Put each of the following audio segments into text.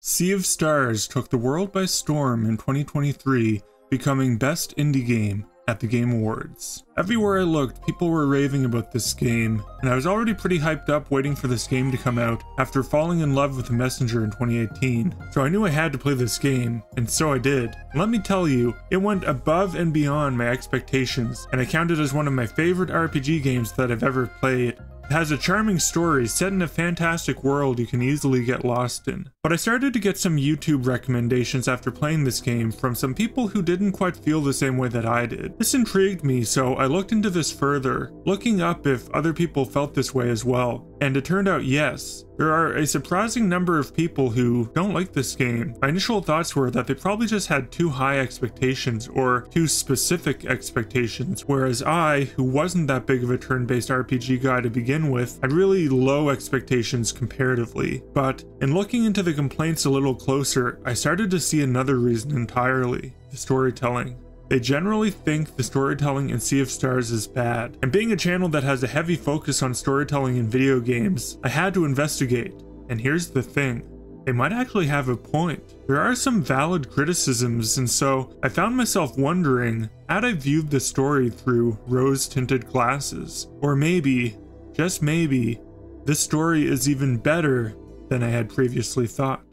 Sea of Stars took the world by storm in 2023, becoming Best Indie Game at the Game Awards. Everywhere I looked, people were raving about this game, and I was already pretty hyped up waiting for this game to come out after falling in love with The Messenger in 2018, so I knew I had to play this game, and so I did. And let me tell you, it went above and beyond my expectations, and I count it as one of my favorite RPG games that I've ever played. It has a charming story set in a fantastic world you can easily get lost in. But I started to get some YouTube recommendations after playing this game from some people who didn't quite feel the same way that I did. This intrigued me, so I looked into this further, looking up if other people felt this way as well. And it turned out yes. There are a surprising number of people who don't like this game. My initial thoughts were that they probably just had too high expectations or too specific expectations, whereas I, who wasn't that big of a turn-based RPG guy to begin with, had really low expectations comparatively. But in looking into the complaints a little closer, I started to see another reason entirely: the storytelling. They generally think the storytelling in Sea of Stars is bad, and being a channel that has a heavy focus on storytelling in video games, I had to investigate. And here's the thing, they might actually have a point. There are some valid criticisms, and so I found myself wondering, had I viewed the story through rose-tinted glasses? Or maybe, just maybe, this story is even better than I had previously thought.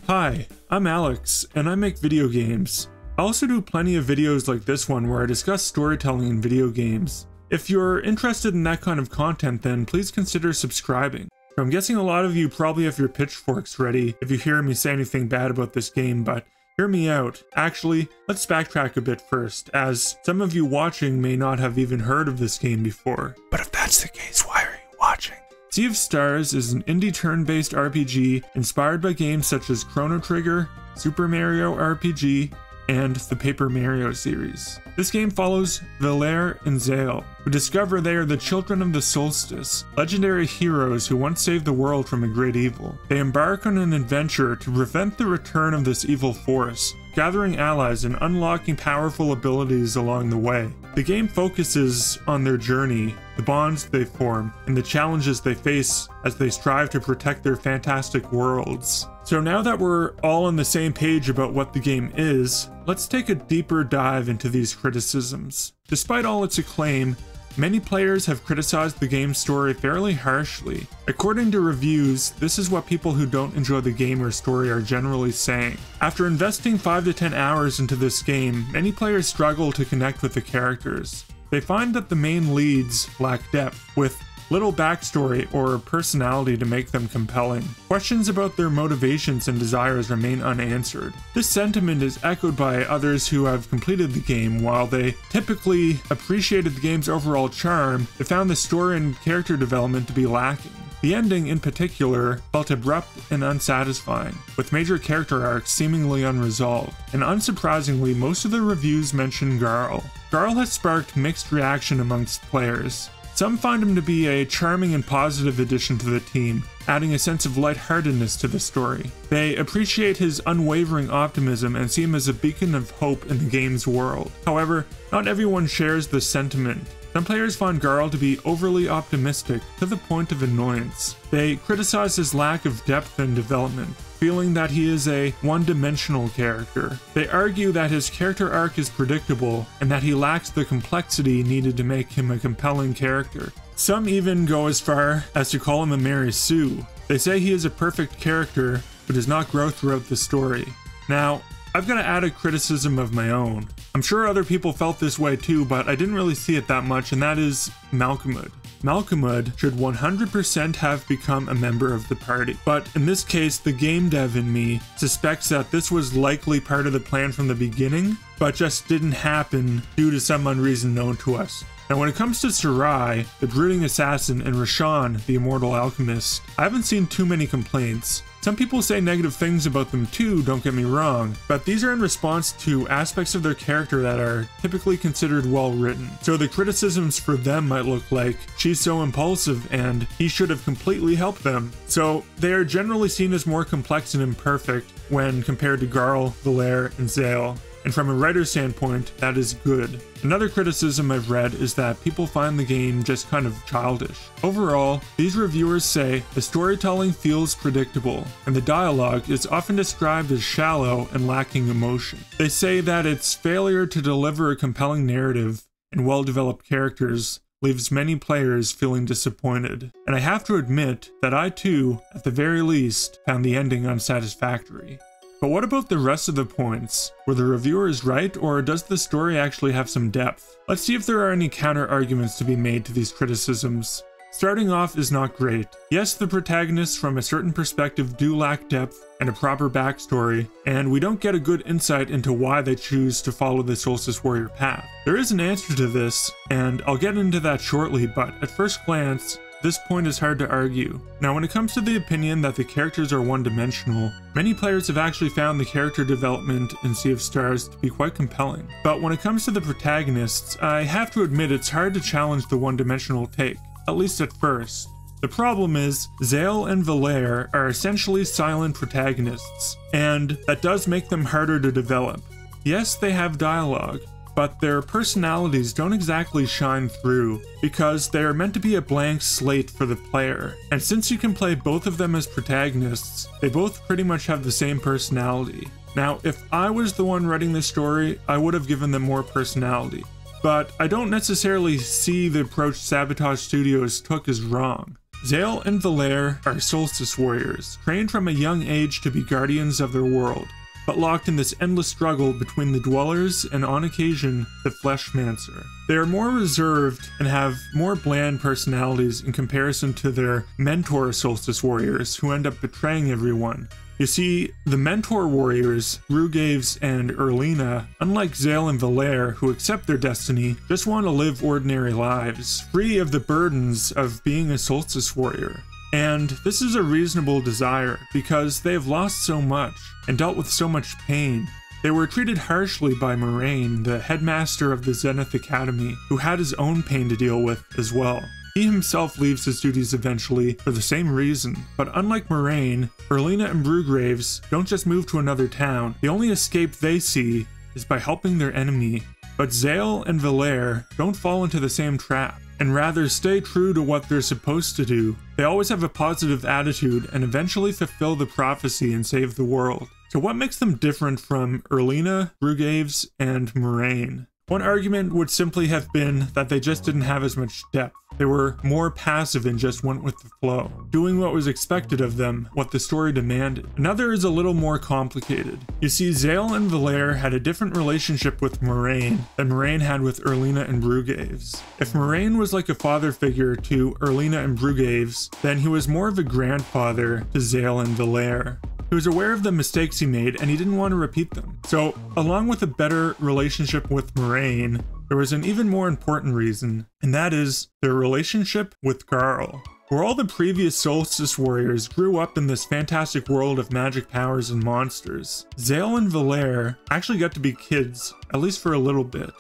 Hi, I'm Alex, and I make video games. I also do plenty of videos like this one where I discuss storytelling in video games. If you're interested in that kind of content, then please consider subscribing. I'm guessing a lot of you probably have your pitchforks ready if you hear me say anything bad about this game, but hear me out. Actually, let's backtrack a bit first, as some of you watching may not have even heard of this game before. But if that's the case, why are you watching? Sea of Stars is an indie turn-based RPG inspired by games such as Chrono Trigger, Super Mario RPG, and the Paper Mario series. This game follows Valere and Zale, who discover they are the children of the Solstice, legendary heroes who once saved the world from a great evil. They embark on an adventure to prevent the return of this evil force, gathering allies and unlocking powerful abilities along the way. The game focuses on their journey, the bonds they form, and the challenges they face as they strive to protect their fantastic worlds. So now that we're all on the same page about what the game is, let's take a deeper dive into these criticisms. Despite all its acclaim, many players have criticized the game's story fairly harshly. According to reviews, this is what people who don't enjoy the game or story are generally saying. After investing 5 to 10 hours into this game, many players struggle to connect with the characters. They find that the main leads lack depth, with little backstory or personality to make them compelling. Questions about their motivations and desires remain unanswered. This sentiment is echoed by others who have completed the game. While they typically appreciated the game's overall charm, they found the story and character development to be lacking. The ending, in particular, felt abrupt and unsatisfying, with major character arcs seemingly unresolved. And unsurprisingly, most of the reviews mention Garl. Garl has sparked mixed reaction amongst players. Some find him to be a charming and positive addition to the team, adding a sense of lightheartedness to the story. They appreciate his unwavering optimism and see him as a beacon of hope in the game's world. However, not everyone shares this sentiment. Some players find Garl to be overly optimistic to the point of annoyance. They criticize his lack of depth and development, feeling that he is a one-dimensional character. They argue that his character arc is predictable and that he lacks the complexity needed to make him a compelling character. Some even go as far as to call him a Mary Sue. They say he is a perfect character who does not grow throughout the story. Now, I've got to add a criticism of my own. I'm sure other people felt this way too, but I didn't really see it that much, and that is Malcolmhood. Malcolmhood should 100% have become a member of the party, but in this case, the game dev in me suspects that this was likely part of the plan from the beginning, but just didn't happen due to some unreason known to us. Now when it comes to Sarai, the brooding assassin, and Rashawn, the immortal alchemist, I haven't seen too many complaints. Some people say negative things about them too, don't get me wrong, but these are in response to aspects of their character that are typically considered well written. So the criticisms for them might look like, she's so impulsive and he should have completely helped them. So they are generally seen as more complex and imperfect when compared to Garl, Valere, and Zale. and from a writer's standpoint, that is good. Another criticism I've read is that people find the game just kind of childish. Overall, these reviewers say the storytelling feels predictable, and the dialogue is often described as shallow and lacking emotion. They say that its failure to deliver a compelling narrative and well-developed characters leaves many players feeling disappointed. And I have to admit that I too, at the very least, found the ending unsatisfactory. But what about the rest of the points? Were the reviewers right, or does the story actually have some depth? Let's see if there are any counter-arguments to be made to these criticisms. Starting off is not great. Yes, the protagonists from a certain perspective do lack depth and a proper backstory, and we don't get a good insight into why they choose to follow the Solstice Warrior path. There is an answer to this, and I'll get into that shortly, but at first glance, this point is hard to argue. Now, when it comes to the opinion that the characters are one-dimensional, many players have actually found the character development in Sea of Stars to be quite compelling. But when it comes to the protagonists, I have to admit it's hard to challenge the one-dimensional take, at least at first. The problem is, Zale and Valere are essentially silent protagonists, and that does make them harder to develop. Yes, they have dialogue, but their personalities don't exactly shine through, because they are meant to be a blank slate for the player. And since you can play both of them as protagonists, they both pretty much have the same personality. Now, if I was the one writing this story, I would have given them more personality. But I don't necessarily see the approach Sabotage Studios took as wrong. Zale and Valere are Solstice Warriors, trained from a young age to be guardians of their world, but locked in this endless struggle between the Dwellers and, on occasion, the Fleshmancer. They are more reserved and have more bland personalities in comparison to their mentor Solstice Warriors, who end up betraying everyone. You see, the mentor warriors, Rugaves and Erlina, unlike Zale and Valere, who accept their destiny, just want to live ordinary lives, free of the burdens of being a Solstice Warrior. And this is a reasonable desire, because they have lost so much, and dealt with so much pain. They were treated harshly by Moraine, the headmaster of the Zenith Academy, who had his own pain to deal with as well. He himself leaves his duties eventually for the same reason, but unlike Moraine, Erlina and Brugraves don't just move to another town. The only escape they see is by helping their enemy. But Zale and Valere don't fall into the same trap, and rather stay true to what they're supposed to do. They always have a positive attitude and eventually fulfill the prophecy and save the world. So what makes them different from Erlina, Brugaves, and Moraine? One argument would simply have been that they just didn't have as much depth. They were more passive and just went with the flow, doing what was expected of them, what the story demanded. Another is a little more complicated. You see, Zale and Valere had a different relationship with Moraine than Moraine had with Erlina and Brugaves. If Moraine was like a father figure to Erlina and Brugaves, then he was more of a grandfather to Zale and Valere. He was aware of the mistakes he made and he didn't want to repeat them. So, along with a better relationship with Moraine, there was an even more important reason, and that is their relationship with Garl. Where all the previous Solstice Warriors grew up in this fantastic world of magic powers and monsters, Zale and Valere actually got to be kids, at least for a little bit,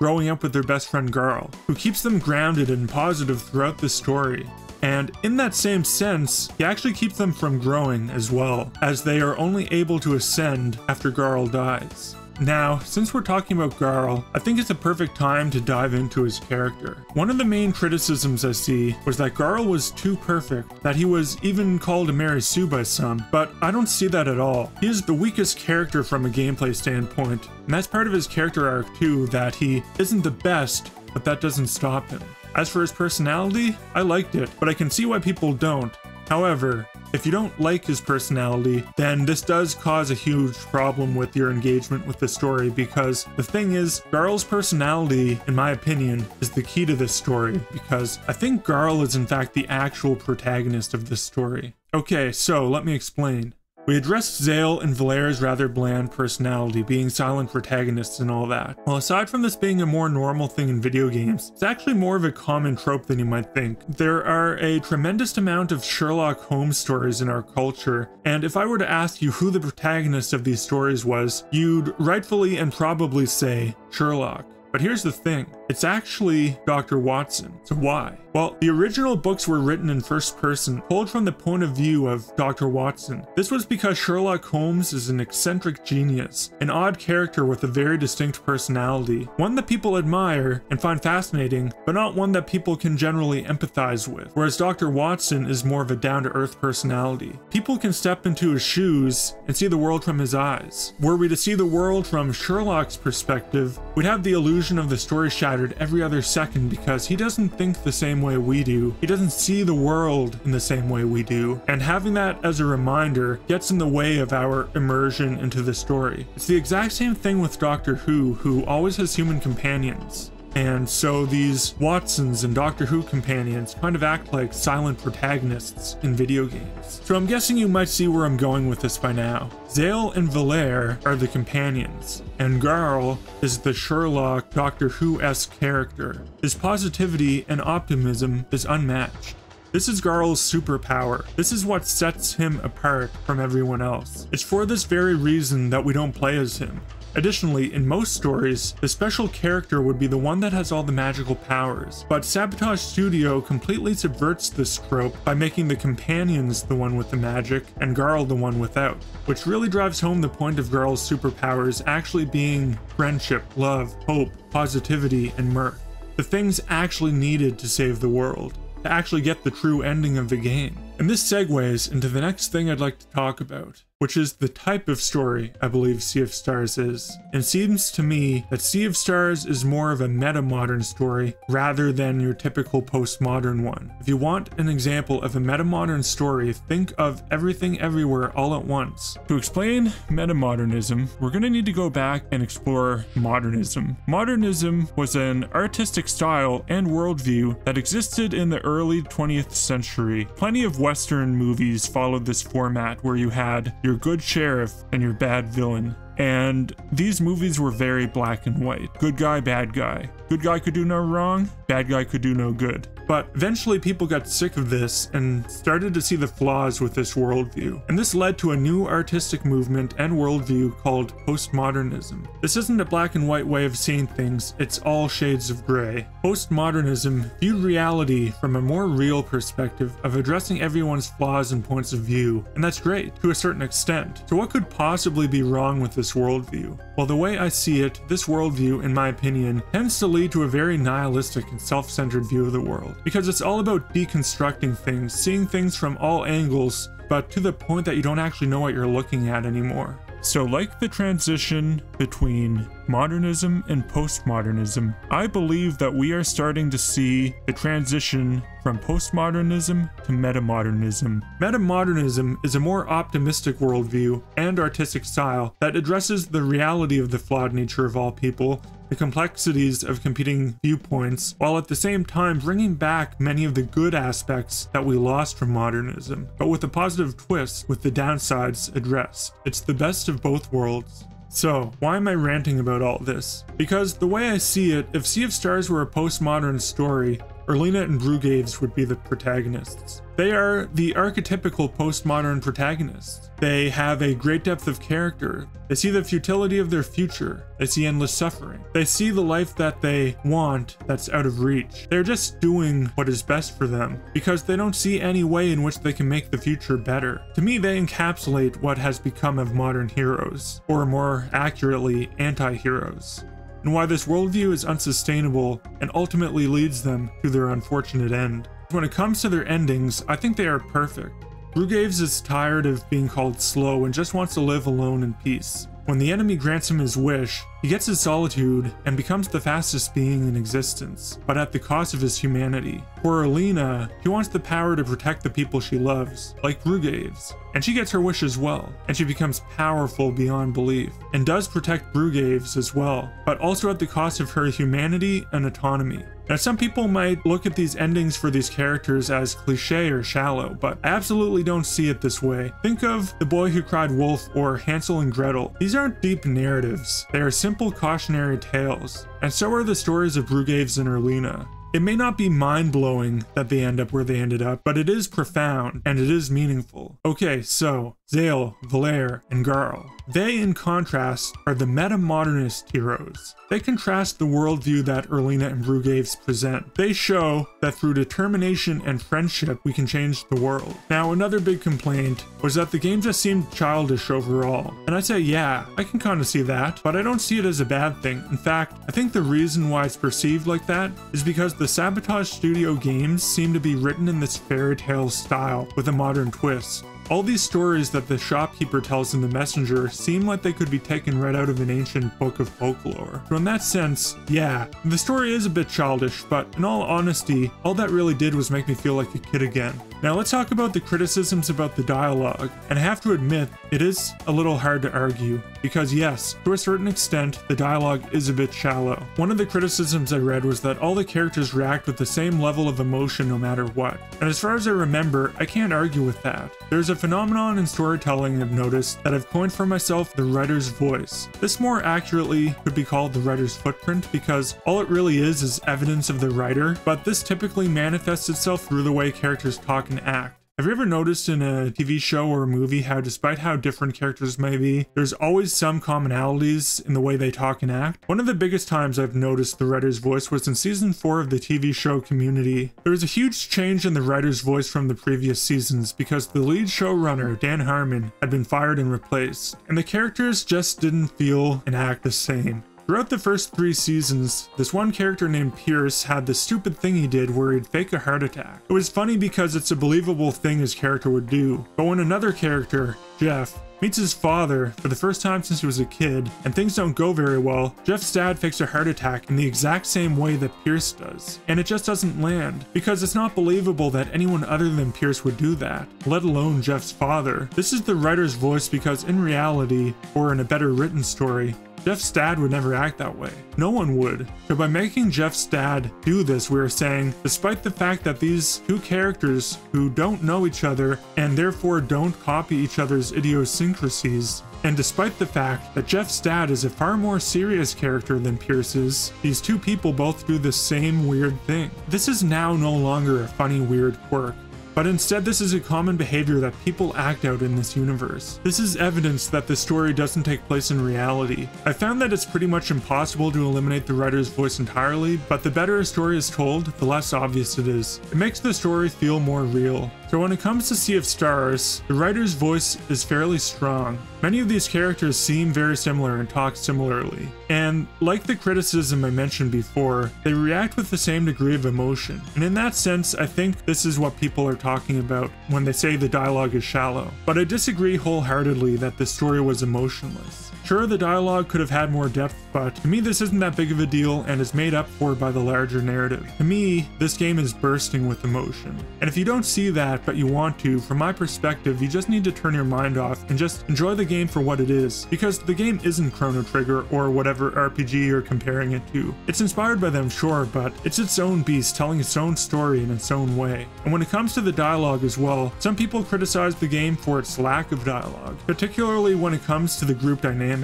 growing up with their best friend Garl, who keeps them grounded and positive throughout the story. And in that same sense, he actually keeps them from growing as well, as they are only able to ascend after Garl dies. Now, since we're talking about Garl, I think it's a perfect time to dive into his character. One of the main criticisms I see was that Garl was too perfect, that he was even called a Mary Sue by some, but I don't see that at all. He is the weakest character from a gameplay standpoint, and that's part of his character arc too, that he isn't the best, but that doesn't stop him. As for his personality, I liked it, but I can see why people don't. However, if you don't like his personality, then this does cause a huge problem with your engagement with the story, because the thing is, Garl's personality, in my opinion, is the key to this story, because I think Garl is in fact the actual protagonist of this story. Okay, so let me explain. We addressed Zale and Valere's rather bland personality, being silent protagonists and all that. Well, aside from this being a more normal thing in video games, it's actually more of a common trope than you might think. There are a tremendous amount of Sherlock Holmes stories in our culture, and if I were to ask you who the protagonist of these stories was, you'd rightfully and probably say Sherlock. But here's the thing. It's actually Dr. Watson. So why? Well, the original books were written in first person, told from the point of view of Dr. Watson. This was because Sherlock Holmes is an eccentric genius, an odd character with a very distinct personality, one that people admire and find fascinating, but not one that people can generally empathize with, whereas Dr. Watson is more of a down-to-earth personality. People can step into his shoes and see the world from his eyes. Were we to see the world from Sherlock's perspective, we'd have the illusion of the story shattered every other second because he doesn't think the same way we do. He doesn't see the world in the same way we do, and having that as a reminder gets in the way of our immersion into the story. It's the exact same thing with Doctor Who always has human companions. And so these Watsons and Doctor Who companions kind of act like silent protagonists in video games. So I'm guessing you might see where I'm going with this by now. Zale and Valere are the companions, and Garl is the Sherlock Doctor Who-esque character. His positivity and optimism is unmatched. This is Garl's superpower. This is what sets him apart from everyone else. It's for this very reason that we don't play as him. Additionally, in most stories, the special character would be the one that has all the magical powers, but Sabotage Studio completely subverts this trope by making the companions the one with the magic and Garl the one without, which really drives home the point of Garl's superpowers actually being friendship, love, hope, positivity, and mirth. The things actually needed to save the world, to actually get the true ending of the game. And this segues into the next thing I'd like to talk about, which is the type of story I believe Sea of Stars is. It seems to me that Sea of Stars is more of a meta-modern story rather than your typical postmodern one. If you want an example of a meta-modern story, think of Everything Everywhere All at Once. To explain meta-modernism, we're going to need to go back and explore modernism. Modernism was an artistic style and worldview that existed in the early 20th century. Plenty of Western movies followed this format where you had your good sheriff and your bad villain. And these movies were very black and white. Good guy, bad guy. Good guy could do no wrong, bad guy could do no good. But eventually people got sick of this and started to see the flaws with this worldview. And this led to a new artistic movement and worldview called postmodernism. This isn't a black and white way of seeing things, it's all shades of gray. Postmodernism viewed reality from a more real perspective of addressing everyone's flaws and points of view. And that's great, to a certain extent. So what could possibly be wrong with this worldview? Well, the way I see it, this worldview, in my opinion, tends to lead to a very nihilistic and self-centered view of the world. Because it's all about deconstructing things, seeing things from all angles, but to the point that you don't actually know what you're looking at anymore. So like the transition between modernism and postmodernism, I believe that we are starting to see the transition from postmodernism to metamodernism. Metamodernism is a more optimistic worldview and artistic style that addresses the reality of the flawed nature of all people, the complexities of competing viewpoints, while at the same time bringing back many of the good aspects that we lost from modernism, but with a positive twist with the downsides addressed. It's the best of both worlds. So, why am I ranting about all this? Because the way I see it, if Sea of Stars were a postmodern story, Erlina and Brugaves would be the protagonists. They are the archetypical postmodern protagonists. They have a great depth of character. They see the futility of their future. They see endless suffering. They see the life that they want that's out of reach. They're just doing what is best for them because they don't see any way in which they can make the future better. To me, they encapsulate what has become of modern heroes, or more accurately, anti-heroes, and why this worldview is unsustainable and ultimately leads them to their unfortunate end. When it comes to their endings, I think they are perfect. Brugaves is tired of being called slow and just wants to live alone in peace. When the enemy grants him his wish, he gets his solitude and becomes the fastest being in existence, but at the cost of his humanity. For Erlina, she wants the power to protect the people she loves, like Brugaves, and she gets her wish as well, and she becomes powerful beyond belief, and does protect Brugaves as well, but also at the cost of her humanity and autonomy. Now, some people might look at these endings for these characters as cliche or shallow, but I absolutely don't see it this way. Think of The Boy Who Cried Wolf or Hansel and Gretel. These aren't deep narratives, they are simple cautionary tales, and so are the stories of Brugaves and Erlina. It may not be mind-blowing that they end up where they ended up, but it is profound, and it is meaningful. Okay, so Zale, Valere, and Garl. They, in contrast, are the meta-modernist heroes. They contrast the worldview that Erlina and Brugaves present. They show that through determination and friendship, we can change the world. Now, another big complaint was that the game just seemed childish overall. And I'd say, yeah, I can kind of see that, but I don't see it as a bad thing. In fact, I think the reason why it's perceived like that is because the Sabotage Studio games seem to be written in this fairy tale style with a modern twist. All these stories that the shopkeeper tells in The Messenger seem like they could be taken right out of an ancient book of folklore. So in that sense, yeah, the story is a bit childish, but in all honesty, all that really did was make me feel like a kid again. Now let's talk about the criticisms about the dialogue, and I have to admit, it is a little hard to argue, because yes, to a certain extent, the dialogue is a bit shallow. One of the criticisms I read was that all the characters react with the same level of emotion no matter what, and as far as I remember, I can't argue with that. There's a phenomenon in storytelling I've noticed that I've coined for myself the writer's voice. This more accurately could be called the writer's footprint because all it really is evidence of the writer, but this typically manifests itself through the way characters talk and act. Have you ever noticed in a TV show or a movie how despite how different characters may be, there's always some commonalities in the way they talk and act? One of the biggest times I've noticed the writer's voice was in season 4 of the TV show Community. There was a huge change in the writer's voice from the previous seasons because the lead showrunner, Dan Harmon, had been fired and replaced, and the characters just didn't feel and act the same. Throughout the first 3 seasons, this one character named Pierce had this stupid thing he did where he'd fake a heart attack. It was funny because it's a believable thing his character would do, but when another character, Jeff, meets his father for the first time since he was a kid, and things don't go very well, Jeff's dad fakes a heart attack in the exact same way that Pierce does. And it just doesn't land, because it's not believable that anyone other than Pierce would do that, let alone Jeff's father. This is the writer's voice because in reality, or in a better written story, Jeff's dad would never act that way. No one would. So by making Jeff's dad do this, we're saying, despite the fact that these two characters who don't know each other and therefore don't copy each other's idiosyncrasies, and despite the fact that Jeff's dad is a far more serious character than Pierce's, these two people both do the same weird thing. This is now no longer a funny, weird quirk. But instead, this is a common behavior that people act out in this universe. This is evidence that the story doesn't take place in reality. I found that it's pretty much impossible to eliminate the writer's voice entirely, but the better a story is told, the less obvious it is. It makes the story feel more real. So when it comes to Sea of Stars, the writer's voice is fairly strong. Many of these characters seem very similar and talk similarly. And like the criticism I mentioned before, they react with the same degree of emotion. And in that sense, I think this is what people are talking about when they say the dialogue is shallow. But I disagree wholeheartedly that the story was emotionless. Sure, the dialogue could have had more depth, but to me this isn't that big of a deal and is made up for by the larger narrative. To me, this game is bursting with emotion. And if you don't see that, but you want to, from my perspective, you just need to turn your mind off and just enjoy the game for what it is. Because the game isn't Chrono Trigger or whatever RPG you're comparing it to. It's inspired by them, sure, but it's its own beast telling its own story in its own way. And when it comes to the dialogue as well, some people criticize the game for its lack of dialogue, particularly when it comes to the group dynamics.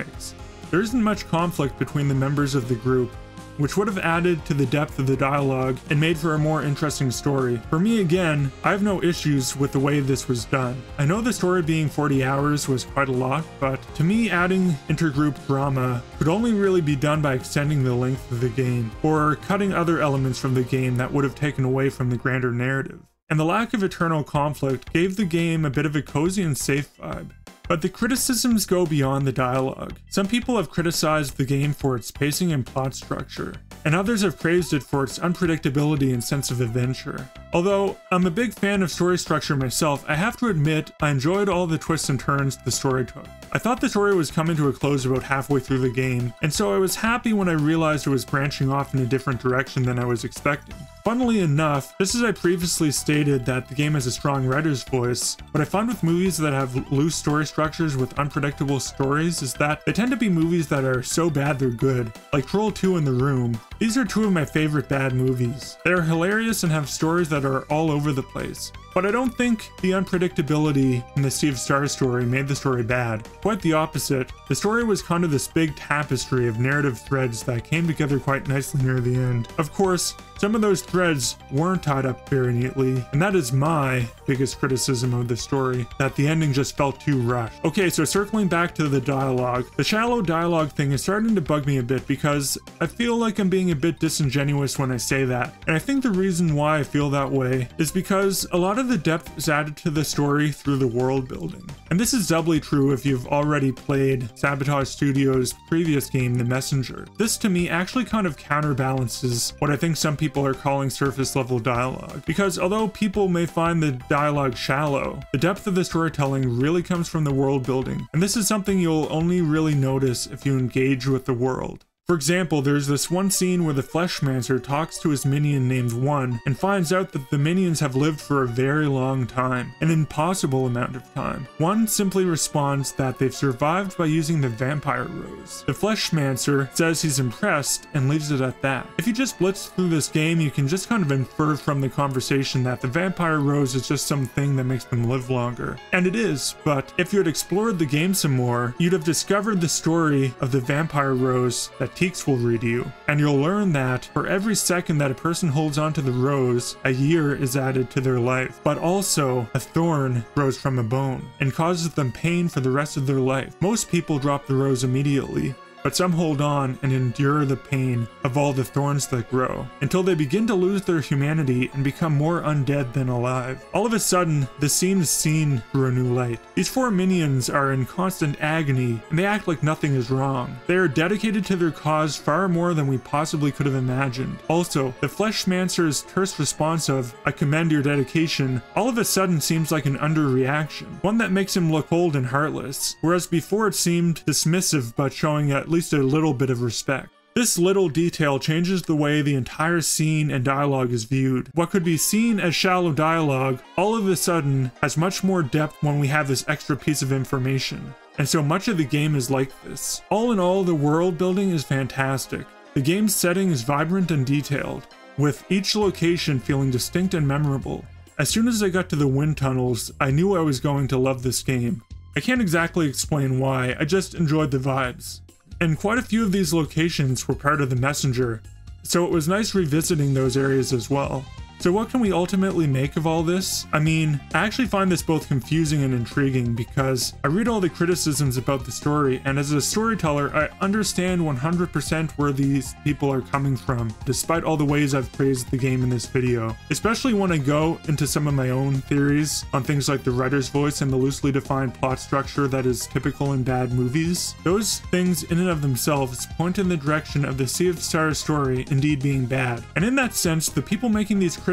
There isn't much conflict between the members of the group, which would have added to the depth of the dialogue and made for a more interesting story. For me again, I have no issues with the way this was done. I know the story being 40 hours was quite a lot, but to me adding intergroup drama could only really be done by extending the length of the game, or cutting other elements from the game that would have taken away from the grander narrative. And the lack of eternal conflict gave the game a bit of a cozy and safe vibe. But the criticisms go beyond the dialogue. Some people have criticized the game for its pacing and plot structure, and others have praised it for its unpredictability and sense of adventure. Although I'm a big fan of story structure myself, I have to admit I enjoyed all the twists and turns the story took. I thought the story was coming to a close about halfway through the game, and so I was happy when I realized it was branching off in a different direction than I was expecting. Funnily enough, just as I previously stated that the game has a strong writer's voice, what I find with movies that have loose story structures with unpredictable stories is that they tend to be movies that are so bad they're good. Like Troll 2 in The Room. These are two of my favorite bad movies. They are hilarious and have stories that are all over the place. But I don't think the unpredictability in the Sea of Stars story made the story bad. Quite the opposite. The story was kind of this big tapestry of narrative threads that came together quite nicely near the end. Of course, some of those threads weren't tied up very neatly, and that is my biggest criticism of the story, that the ending just felt too rushed. Okay, so circling back to the dialogue, the shallow dialogue thing is starting to bug me a bit because I feel like I'm being a bit disingenuous when I say that. And I think the reason why I feel that way is because a lot of the depth is added to the story through the world building. And this is doubly true if you've already played Sabotage Studios' previous game, The Messenger. This to me actually kind of counterbalances what I think some people are calling surface level dialogue. Because although people may find the dialogue shallow, the depth of the storytelling really comes from the world building. And this is something you'll only really notice if you engage with the world. For example, there's this one scene where the Fleshmancer talks to his minion named One and finds out that the minions have lived for a very long time, an impossible amount of time. One simply responds that they've survived by using the vampire rose. The Fleshmancer says he's impressed and leaves it at that. If you just blitz through this game, you can just kind of infer from the conversation that the vampire rose is just something that makes them live longer. And it is, but if you had explored the game some more, you'd have discovered the story of the vampire rose that Teeks will read you, and you'll learn that for every second that a person holds onto the rose, a year is added to their life. But also, a thorn grows from a bone and causes them pain for the rest of their life. Most people drop the rose immediately, but some hold on and endure the pain of all the thorns that grow, until they begin to lose their humanity and become more undead than alive. All of a sudden, the scene is seen through a new light. These four minions are in constant agony, and they act like nothing is wrong. They are dedicated to their cause far more than we possibly could have imagined. Also, the Fleshmancer's terse response of, "I commend your dedication," all of a sudden seems like an underreaction, one that makes him look cold and heartless, whereas before it seemed dismissive but showing at least a little bit of respect. This little detail changes the way the entire scene and dialogue is viewed. What could be seen as shallow dialogue all of a sudden has much more depth when we have this extra piece of information. And so much of the game is like this. All in all, the world building is fantastic. The game's setting is vibrant and detailed, with each location feeling distinct and memorable. As soon as I got to the wind tunnels, I knew I was going to love this game. I can't exactly explain why, I just enjoyed the vibes. And quite a few of these locations were part of the Messenger, so it was nice revisiting those areas as well. So what can we ultimately make of all this? I mean, I actually find this both confusing and intriguing because I read all the criticisms about the story, and as a storyteller, I understand 100% where these people are coming from, despite all the ways I've praised the game in this video. Especially when I go into some of my own theories on things like the writer's voice and the loosely defined plot structure that is typical in bad movies. Those things in and of themselves point in the direction of the Sea of Stars story indeed being bad. And in that sense, the people making these criticisms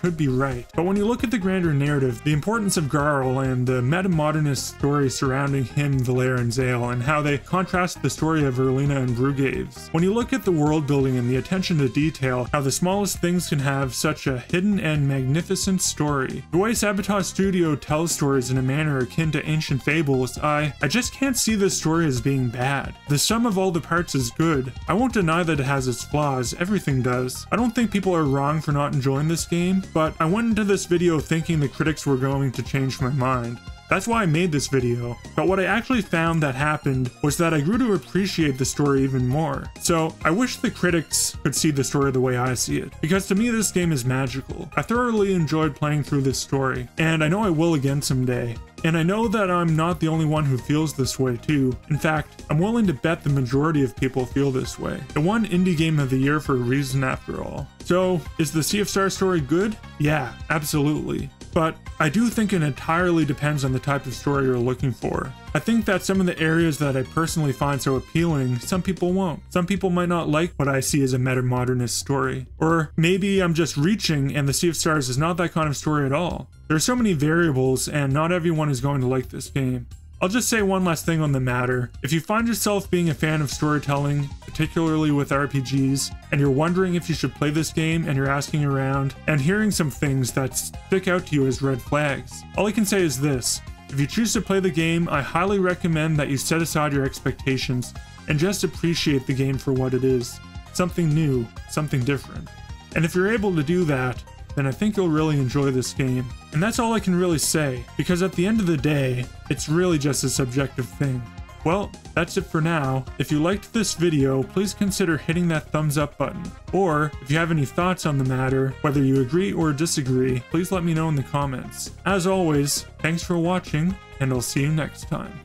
could be right. But when you look at the grander narrative, the importance of Garl and the meta-modernist story surrounding him, Valere, and Zale, and how they contrast the story of Erlina and Brugaves. When you look at the world building and the attention to detail, how the smallest things can have such a hidden and magnificent story. The way Sabotage Studio tells stories in a manner akin to ancient fables, I just can't see this story as being bad. The sum of all the parts is good. I won't deny that it has its flaws, everything does. I don't think people are wrong for not enjoying this game, but I went into this video thinking the critics were going to change my mind. That's why I made this video, but what I actually found that happened was that I grew to appreciate the story even more. So I wish the critics could see the story the way I see it, because to me this game is magical. I thoroughly enjoyed playing through this story, and I know I will again someday. And I know that I'm not the only one who feels this way too. In fact, I'm willing to bet the majority of people feel this way. It won Indie Game of the Year for a reason after all. So, is the Sea of Stars story good? Yeah, absolutely. But I do think it entirely depends on the type of story you're looking for. I think that some of the areas that I personally find so appealing, some people won't. Some people might not like what I see as a meta-modernist story. Or maybe I'm just reaching and the Sea of Stars is not that kind of story at all. There are so many variables and not everyone is going to like this game. I'll just say one last thing on the matter. If you find yourself being a fan of storytelling, particularly with RPGs, and you're wondering if you should play this game and you're asking around and hearing some things that stick out to you as red flags, all I can say is this. If you choose to play the game, I highly recommend that you set aside your expectations and just appreciate the game for what it is. something new, something different. And if you're able to do that, then I think you'll really enjoy this game. And that's all I can really say, because at the end of the day, it's really just a subjective thing. Well, that's it for now. If you liked this video, please consider hitting that thumbs up button. Or, if you have any thoughts on the matter, whether you agree or disagree, please let me know in the comments. As always, thanks for watching, and I'll see you next time.